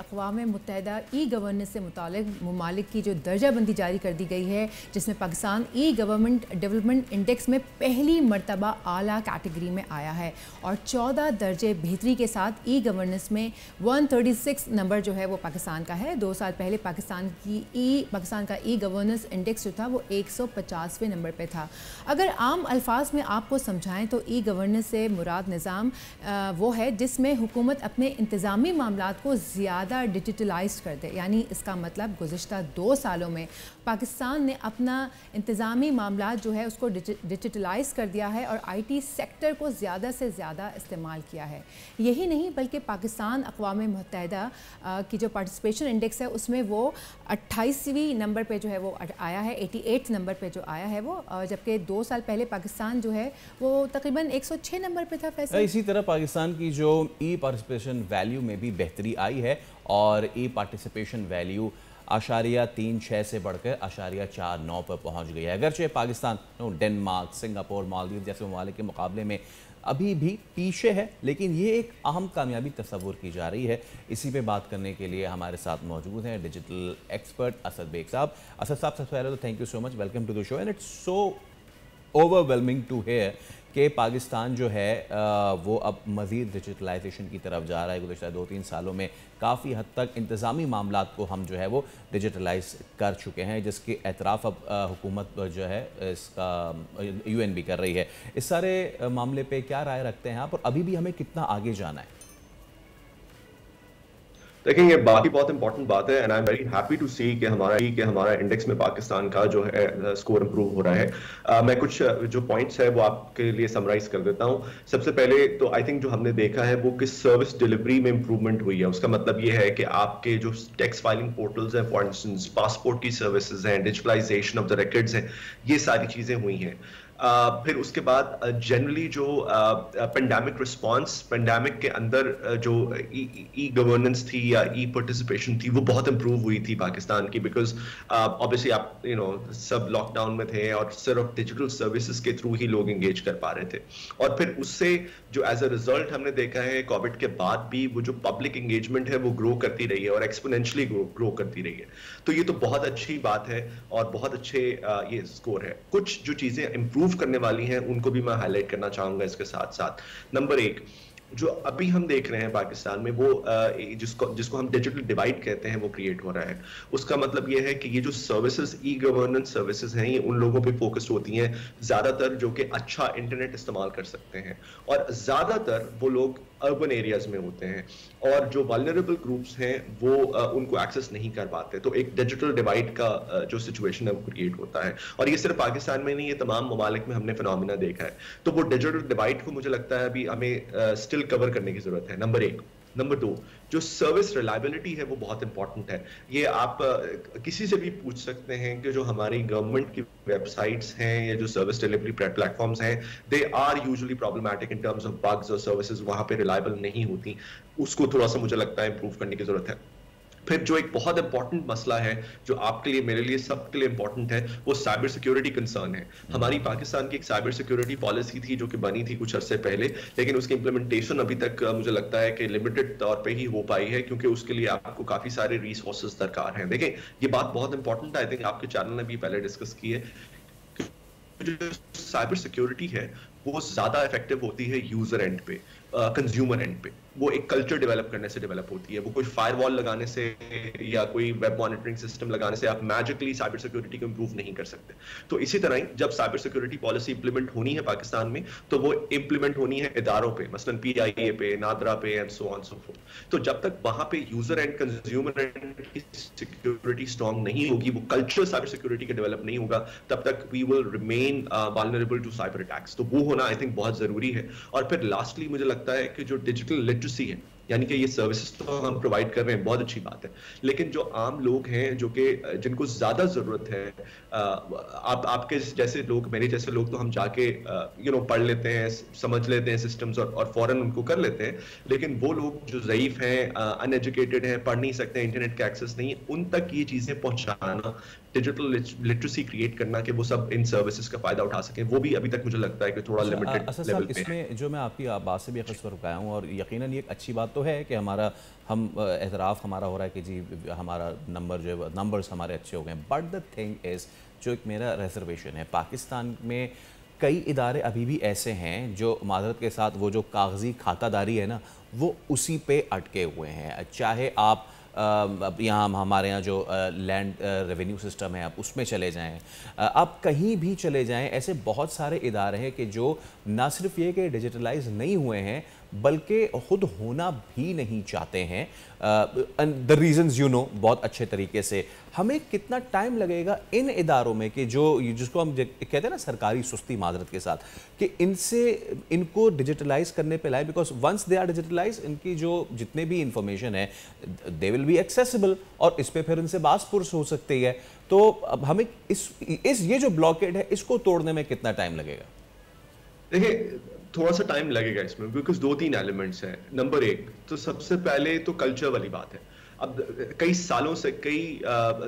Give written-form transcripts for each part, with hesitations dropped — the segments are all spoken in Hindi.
अक़वाम मुत्तहिदा ई गवर्नेंस से मुतालिक ममालिक की जो दर्जाबंदी जारी कर दी गई है, जिसमें पाकिस्तान ई गवर्नमेंट डेवलपमेंट इंडेक्स में पहली मरतबा आला कैटेगरी में आया है और 14 दर्जे बेहतरी के साथ ई गवर्नेंस में 136 नंबर जो है वो पाकिस्तान का है। 2 साल पहले पाकिस्तान का ई गवर्नेंस इंडेक्स जो था वो 150वें नंबर पे था। अगर आम अल्फाज में आपको समझाएं तो ई गवर्नेंस से मुराद निज़ाम वो है जिसमें हुकूमत अपने इंतज़ामी मामलात को ज़्यादा डिजिटलाइज कर दे। यानी इसका मतलब गुज़िश्ता 2 सालों में पाकिस्तान ने अपना इंतज़ामी मामलात जो है उसको डिजिटलाइज कर दिया है और IT सेक्टर को ज़्यादा से ज़्यादा इस्तेमाल किया है। यही नहीं बल्कि पाकिस्तान अक़वाम मुत्तहिदा की जो पार्टिसिपेशन इंडेक्स है उसमें वो 28वीं नंबर पे जो है वो आया है, 88 नंबर पे जो आया है वो, जबकि 2 साल पहले पाकिस्तान जो है वो तकरीबन 106 नंबर पे था। फैसल इसी तरह पाकिस्तान की जो ई पार्टिसिपेशन वैल्यू में भी बेहतरी आई है और ई पार्टिसिपेशन वैल्यू 0.36 से बढ़कर 0.49 पर पहुंच गई है। अगरचे पाकिस्तान डेनमार्क, सिंगापुर, मालदीव जैसे ममालिक के मुकाबले में अभी भी पीछे है, लेकिन ये एक अहम कामयाबी तस्वुर की जा रही है। इसी पे बात करने के लिए हमारे साथ मौजूद हैं डिजिटल एक्सपर्ट असद बेग साहब। असद साहब, सबसे पहले तो thank you so much, welcome to the show. And it's so overwhelming to hear कि पाकिस्तान जो है वो अब मज़ीद डिजिटलाइजेशन की तरफ जा रहा है। गुज़श्ता 2-3 सालों में काफ़ी हद तक इंतज़ामी मामलात को हम जो है वो डिजिटलाइज कर चुके हैं, जिसके एतराफ़ अब हुकूमत जो है इसका UN भी कर रही है। इस सारे मामले पे क्या राय रखते हैं आप और अभी भी हमें कितना आगे जाना है? देखिए, ये बाकी बहुत इंपॉर्टेंट बात है and I am very happy to see कि हमारा इंडेक्स में पाकिस्तान का जो है स्कोर इंप्रूव हो रहा है। मैं कुछ जो पॉइंट्स है वो आपके लिए समराइज कर देता हूँ। सबसे पहले तो आई थिंक जो हमने देखा है वो किस सर्विस डिलीवरी में इंप्रूवमेंट हुई है। उसका मतलब ये है कि आपके जो टैक्स फाइलिंग पोर्टल्स हैं, फॉर इंस्टेंस पासपोर्ट की सर्विसेज हैं, डिजिटलाइजेशन ऑफ द रिकॉर्ड्स हैं, ये सारी चीजें हुई हैं। फिर उसके बाद जनरली जो पेंडेमिक रिस्पांस, पेंडेमिक के अंदर जो ई गवर्नेंस थी या ई पार्टिसिपेशन थी वो बहुत इंप्रूव हुई थी पाकिस्तान की, बिकॉज ऑब्वियसली आप सब लॉकडाउन में थे और सिर्फ डिजिटल सर्विसेज के थ्रू ही लोग एंगेज कर पा रहे थे। और फिर उससे जो एज अ रिजल्ट हमने देखा है कोविड के बाद भी वो जो पब्लिक एंगेजमेंट है वो ग्रो करती रही है और एक्सपोनेंशियली ग्रो करती रही है। तो ये तो बहुत अच्छी बात है और बहुत अच्छे ये स्कोर है। कुछ जो चीजें इंप्रूव करने वाली हैं उनको भी मैं हाईलाइट करना चाहूंगा इसके साथ साथ। नंबर 1, जो अभी हम देख रहे हैं पाकिस्तान में वो जिसको हम डिजिटल डिवाइड कहते हैं वो क्रिएट हो रहा है। उसका मतलब ये है कि ये जो सर्विसेज, ई गवर्नेंस सर्विसेज हैं, ये उन लोगों पे फोकस्ड होती हैं ज्यादातर जो कि अच्छा इंटरनेट इस्तेमाल कर सकते हैं और ज्यादातर वो लोग अर्बन एरियाज में होते हैं और जो वल्नरेबल ग्रुप्स हैं वो उनको एक्सेस नहीं कर पाते। तो एक डिजिटल डिवाइड का जो सिचुएशन है वो क्रिएट होता है और ये सिर्फ पाकिस्तान में नहीं, ये तमाम ममालिक में हमने फिनोमिना देखा है। तो वो डिजिटल डिवाइड को मुझे लगता है अभी हमें स्टिल कवर करने की जरूरत है, नंबर 1। नंबर 2, जो सर्विस रिलायबिलिटी है वो बहुत इंपॉर्टेंट है। ये आप किसी से भी पूछ सकते हैं कि जो हमारी गवर्नमेंट की वेबसाइट्स हैं या जो सर्विस डिलीवरी प्लेटफॉर्म्स हैं, they are usually problematic in terms of bugs और सर्विसेज वहां पे रिलायबल नहीं होती। उसको थोड़ा सा मुझे लगता है इंप्रूव करने की जरूरत है। फिर जो एक बहुत इंपॉर्टेंट मसला है जो आपके लिए, मेरे लिए, सबके लिए इंपॉर्टेंट है, वो साइबर सिक्योरिटी कंसर्न है। हमारी पाकिस्तान की एक साइबर सिक्योरिटी पॉलिसी थी जो कि बनी थी कुछ अरसे पहले, लेकिन उसकी इंप्लीमेंटेशन अभी तक मुझे लगता है कि लिमिटेड तौर पे ही हो पाई है क्योंकि उसके लिए आपको काफी सारे रिसोर्सेज दरकार हैं। देखें, ये बात बहुत इंपॉर्टेंट है, आई थिंक आपके चैनल ने भी पहले डिस्कस की है। जो साइबर सिक्योरिटी है वो ज्यादा इफेक्टिव होती है यूजर एंड पे, कंज्यूमर एंड पे। वो एक कल्चर डेवलप करने से डेवलप होती है। वो कोई फायरवॉल लगाने से या कोई वेब मॉनिटरिंग सिस्टम लगाने से आप मैजिकली साइबर सिक्योरिटी को इंप्रूव नहीं कर सकते। तो इसी तरह ही जब साइबर सिक्योरिटी पॉलिसी इंप्लीमेंट होनी है पाकिस्तान में तो वो इंप्लीमेंट होनी है इदारों पे, मसलन PIA पे, नादरा पे and so on so forth. तो जब तक वहां पे यूजर एंड कंज्यूमर एंड की सिक्योरिटी स्ट्रांग नहीं होगी, वो कल्चर साइबर सिक्योरिटी का डेवलप नहीं होगा, तब तक we will remain vulnerable to cyber attacks. तो वो होना आई थिंक बहुत जरूरी है। और फिर लास्टली मुझे लगता है कि जो डिजिटल लिटरेसी है, यानी कि ये सर्विसेज तो हम प्रोवाइड कर रहे हैं, बहुत अच्छी बात है, लेकिन जो आम लोग हैं जो कि जिनको ज्यादा जरूरत है, आपके जैसे लोग, मेरे जैसे लोग तो हम जाके पढ़ लेते हैं, समझ लेते हैं सिस्टम्स और फौरन उनको कर लेते हैं, लेकिन वो लोग जो ज़ईफ हैं, अनएजुकेटेड हैं, पढ़ नहीं सकते, इंटरनेट का एक्सेस नहीं है, उन तक ये चीजें पहुंचाना, डिजिटल लिटरेसी क्रिएट करना कि वो सब इन सर्विसेज का फायदा उठा सकें, वो भी अभी तक मुझे लगता है कि थोड़ा लिमिटेड लेवल पे है। इसमें जो मैं आपकी बात से भी अक्सर रुकाया हूँ और यकीनन ये एक अच्छी बात बात तो है कि हम एतराफ़ हमारा हो रहा है कि जी हमारा नंबर्स हमारे अच्छे हो गए, बट द थिंग इज़, जो एक मेरा रिजर्वेशन है, पाकिस्तान में कई इदारे अभी भी ऐसे हैं जो माज़रत के साथ वो जो कागज़ी खातादारी है ना, वो उसी पे अटके हुए हैं। चाहे आप अब यहाँ हमारे यहाँ जो लैंड रेवेन्यू सिस्टम है, आप उसमें चले जाएं, आप कहीं भी चले जाएं, ऐसे बहुत सारे इदारे हैं कि जो ना सिर्फ ये कि डिजिटलाइज नहीं हुए हैं बल्कि खुद होना भी नहीं चाहते हैं। द रीजंस यू नो बहुत अच्छे तरीके से। हमें कितना टाइम लगेगा इन इदारों में कि जिसको हम कहते हैं ना सरकारी सुस्ती माजरत के साथ, कि इनको डिजिटलाइज करने पे लाए, because once they are digitalize इनकी जो जितने भी इंफॉर्मेशन है दे विल बी एक्सेसिबल और इस पे फिर इनसे बात पुरस हो सकती है। तो अब हमें ये जो ब्लॉकेड है इसको तोड़ने में कितना टाइम लगेगा? देखिए, थोड़ा सा टाइम लगेगा इसमें, बिकॉज 2-3 एलिमेंट्स हैं। नंबर एक तो सबसे पहले तो कल्चर वाली बात है। अब कई सालों से, कई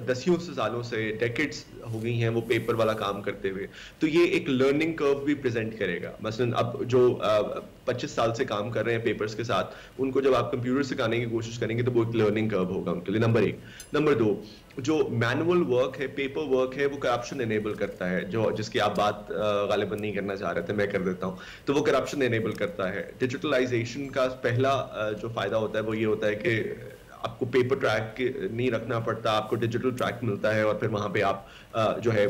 दसियों से सालों से, डेकेड्स हो गई हैं वो पेपर वाला काम करते हुए, तो ये एक लर्निंग कर्व भी प्रेजेंट करेगा। मसलन अब जो 25 साल से काम कर रहे हैं पेपर्स के साथ, उनको जब आप कंप्यूटर सिखाने की कोशिश करेंगे तो वो एक लर्निंग कर्व होगा उनके लिए, नंबर एक। नंबर दो, जो मैनुअल वर्क है, पेपर वर्क है, वो करप्शन एनेबल करता है, जिसकी आप बात गालिबन नहीं करना चाह रहे थे, मैं कर देता हूँ। तो वो करप्शन एनेबल करता है। डिजिटलाइजेशन का पहला जो फायदा होता है वो ये होता है कि आपको पेपर ट्रैक नहीं रखना पड़ता, आपको डिजिटल ट्रैक मिलता है और फिर वहां पे आप जो है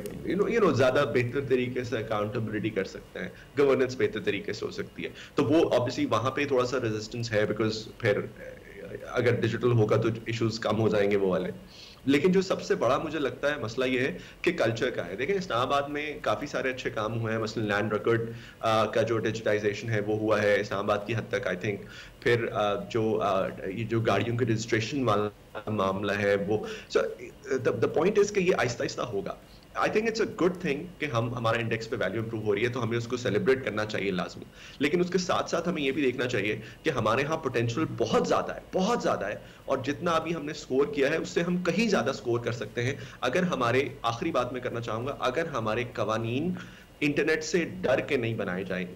ज्यादा बेहतर तरीके से अकाउंटेबिलिटी कर सकते हैं, गवर्नेंस बेहतर तरीके से हो सकती है। तो वो ऑब्वियसली वहां पे थोड़ा सा रेजिस्टेंस है, बिकॉज फिर अगर डिजिटल होगा तो इश्यूज कम हो जाएंगे वो वाले। लेकिन जो सबसे बड़ा मुझे लगता है मसला ये है कि कल्चर का है। देखें, इस्लामाबाद में काफी सारे अच्छे काम हुए हैं, मसलन लैंड रिकॉर्ड का जो डिजिटाइजेशन है वो हुआ है इस्लामाबाद की हद तक, आई थिंक। फिर ये जो गाड़ियों के रजिस्ट्रेशन वाला मामला है वो, द पॉइंट इज कि ये आहिस्ता आहिस्ता होगा। I think it's a good thing कि हमारा इंडेक्स पे वैल्यू इंप्रूव हो रही है, तो हमें उसको सेलिब्रेट करना चाहिए लाजमी। लेकिन उसके साथ साथ हमें ये भी देखना चाहिए कि हमारे यहाँ पोटेंशियल बहुत ज्यादा है और जितना अभी हमने स्कोर किया है उससे हम कहीं ज्यादा स्कोर कर सकते हैं अगर हमारे, आखिरी बात मैं करना चाहूंगा, अगर हमारे कवानीन इंटरनेट से डर के नहीं बनाए जाएंगे।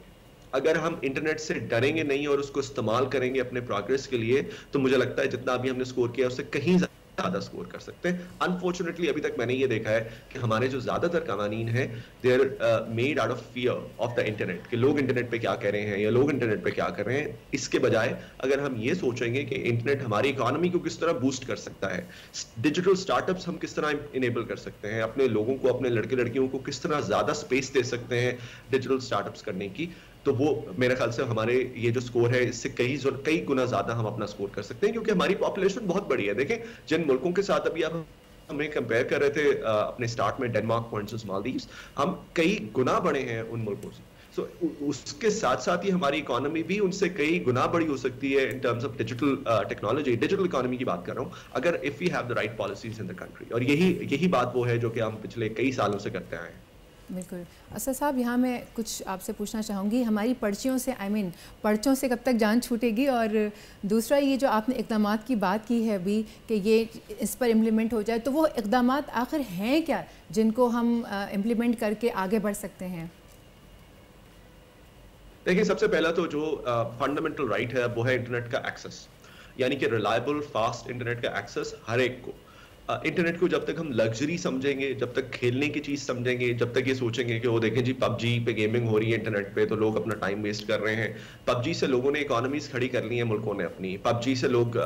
अगर हम इंटरनेट से डरेंगे नहीं और उसको इस्तेमाल करेंगे अपने प्रोग्रेस के लिए, तो मुझे लगता है जितना अभी हमने स्कोर किया उससे कहीं ज्यादा स्कोर कर सकते हैं। अनफॉर्चुनेटली अभी तक मैंने ये देखा है कि हमारे जो ज्यादातर कवानीन है they are made out of fear of the internet, कि लोग इंटरनेट पे क्या कह रहे हैं या लोग इंटरनेट पे क्या कर रहे हैं। इसके बजाय अगर हम ये सोचेंगे कि इंटरनेट हमारी इकोनॉमी को किस तरह बूस्ट कर सकता है, डिजिटल स्टार्टअप्स हम किस तरह इनेबल कर सकते हैं, अपने लोगों को, अपने लड़के लड़कियों को किस तरह ज्यादा स्पेस दे सकते हैं डिजिटल स्टार्टअप्स करने की, तो वो मेरे ख्याल से हमारे ये जो स्कोर है इससे कई गुना ज्यादा हम अपना स्कोर कर सकते हैं, क्योंकि हमारी पॉपुलेशन बहुत बड़ी है। देखें, जिन मुल्कों के साथ अभी आप हमें कंपेयर कर रहे थे अपने स्टार्ट में, डेनमार्क फॉर इंस्टेंस, मालदीव्स, हम कई गुना बड़े हैं उन मुल्कों से। सो उसके साथ साथ ही हमारी इकोनॉमी भी उनसे कई गुना बड़ी हो सकती है in terms of digital technology, digital economy की बात कर रहा हूँ, अगर if we have the right policies in the country. और यही बात वो है जो कि हम पिछले कई सालों से करते आए हैं। बिल्कुल। असद साहब, यहाँ मैं कुछ आपसे पूछना चाहूँगी, हमारी पर्चियों से पर्चों से कब तक जान छूटेगी? और दूसरा, ये जो आपने इक़दामात की बात की है अभी कि ये इस पर इम्प्लीमेंट हो जाए, तो वो इक़दामात आखिर हैं क्या जिनको हम इम्प्लीमेंट करके आगे बढ़ सकते हैं? देखिए, सबसे पहला तो जो फंडामेंटल राइट है वो है इंटरनेट का एक्सेस, यानी कि रिलायबल फास्ट इंटरनेट का एक्सेस हर एक को। इंटरनेट को जब तक हम लग्जरी समझेंगे, जब तक खेलने की चीज समझेंगे, जब तक ये सोचेंगे कि वो देखें जी पबजी पे गेमिंग हो रही है इंटरनेट पे तो लोग अपना टाइम वेस्ट कर रहे हैं, पबजी से लोगों ने इकोनॉमीज खड़ी कर ली है मुल्कों ने अपनी, पबजी से लोग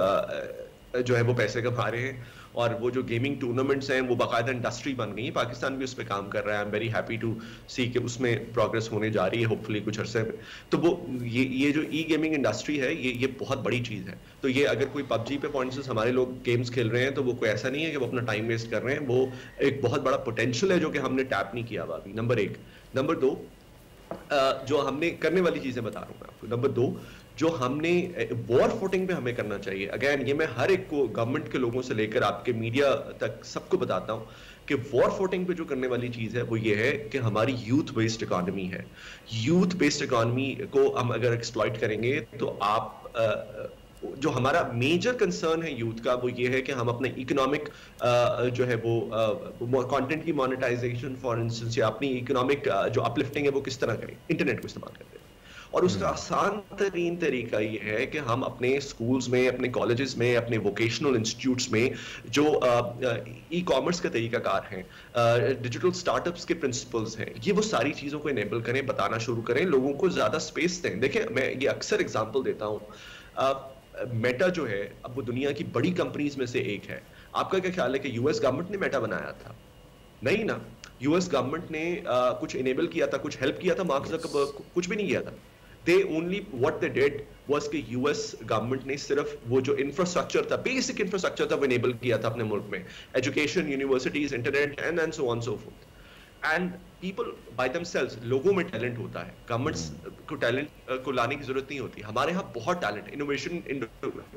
जो है वो पैसे कमा रहे हैं, और वो जो गेमिंग टूर्नामेंट्स हैं वो बाकायदा इंडस्ट्री बन गई है। पाकिस्तान भी उस पर काम कर रहा है। I am very happy to see कि उसमें प्रोग्रेस होने जा रही है होपफुली कुछ अरसे में। तो वो ये जो ई गेमिंग इंडस्ट्री है ये बहुत बड़ी चीज़ है। तो ये अगर कोई पबजी पे फॉर इंस्टेंस हमारे लोग गेम्स खेल रहे हैं तो वो कोई ऐसा नहीं है कि वो अपना टाइम वेस्ट कर रहे हैं, वो एक बहुत बड़ा पोटेंशियल है जो कि हमने टैप नहीं किया हुआ अभी, नंबर एक। नंबर दो, जो हमने करने वाली चीज़ें बता रहा हूँ मैं आपको। नंबर दो, जो हमने वॉर फुटिंग पे हमें करना चाहिए। अगेन ये मैं हर एक को, गवर्नमेंट के लोगों से लेकर आपके मीडिया तक सबको बताता हूं कि वॉर फुटिंग पे जो करने वाली चीज है वो ये है कि हमारी यूथ बेस्ड इकोनॉमी है। यूथ बेस्ड इकोनॉमी को हम अगर एक्सप्लॉइट करेंगे तो आप जो हमारा मेजर कंसर्न है यूथ का वो ये है कि हम अपने इकोनॉमिक जो है वो कंटेंट की मोनेटाइजेशन फॉर इंस्टेंस या अपनी इकोनॉमिक जो अपलिफ्टिंग है वो किस तरह करें, इंटरनेट को इस्तेमाल करते हैं। और उसका आसान तरीन तरीका ये है कि हम अपने स्कूल्स में, अपने कॉलेजेस में, अपने वोकेशनल इंस्टीट्यूट्स में जो ई कॉमर्स का तरीकाकार है, डिजिटल स्टार्टअप्स के प्रिंसिपल्स हैं, ये वो सारी चीजों को इनेबल करें, बताना शुरू करें, लोगों को ज्यादा स्पेस दें। देखिए, मैं ये अक्सर एग्जांपल देता हूँ, मेटा जो है अब वो दुनिया की बड़ी कंपनीज में से एक है। आपका क्या ख्याल है कि यूएस गवर्नमेंट ने मेटा बनाया था? नहीं ना। यूएस गवर्नमेंट ने कुछ इनेबल किया था, कुछ हेल्प किया था मार्क ज़करबर्ग? कुछ भी नहीं किया था। They only what they did was कि यूएस गवर्नमेंट ने सिर्फ वो जो इंफ्रास्ट्रक्चर था, बेसिक इंफ्रास्ट्रक्चर था, वो इनेबल किया था अपने मुल्क में, education, universities, internet and so on so fourth. And people by themselves, लोगों में टैलेंट होता है, गवर्नमेंट्स को टैलेंट को लाने की जरूरत नहीं होती। हमारे यहाँ बहुत टैलेंट, इनोवेशन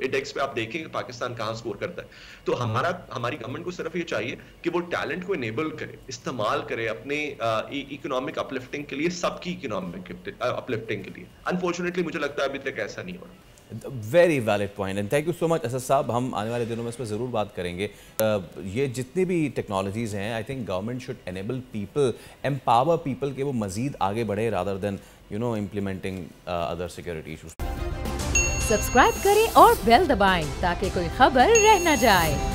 इंडेक्स पे आप देखेंगे पाकिस्तान कहाँ स्कोर करता है। तो हमारी गवर्नमेंट को सिर्फ ये चाहिए कि वो टैलेंट को इनेबल करे, इस्तेमाल करे अपने इकोनॉमिक अपलिफ्टिंग के लिए, सबकी इकोनॉमिक अपलिफ्टिंग के लिए। अनफॉर्चुनेटली मुझे लगता है अभी तक ऐसा नहीं हो रहा। Very valid point and thank you so much Asad साहब। हम आने वाले दिनों में इस पर ज़रूर बात करेंगे। ये जितनी भी टेक्नोलॉजीज़ हैं, I think government should enable people, empower people के वो मज़ीद आगे बढ़े rather than implementing other security issues. Subscribe करें और बेल दबाएं ताकि कोई खबर रह न जाए।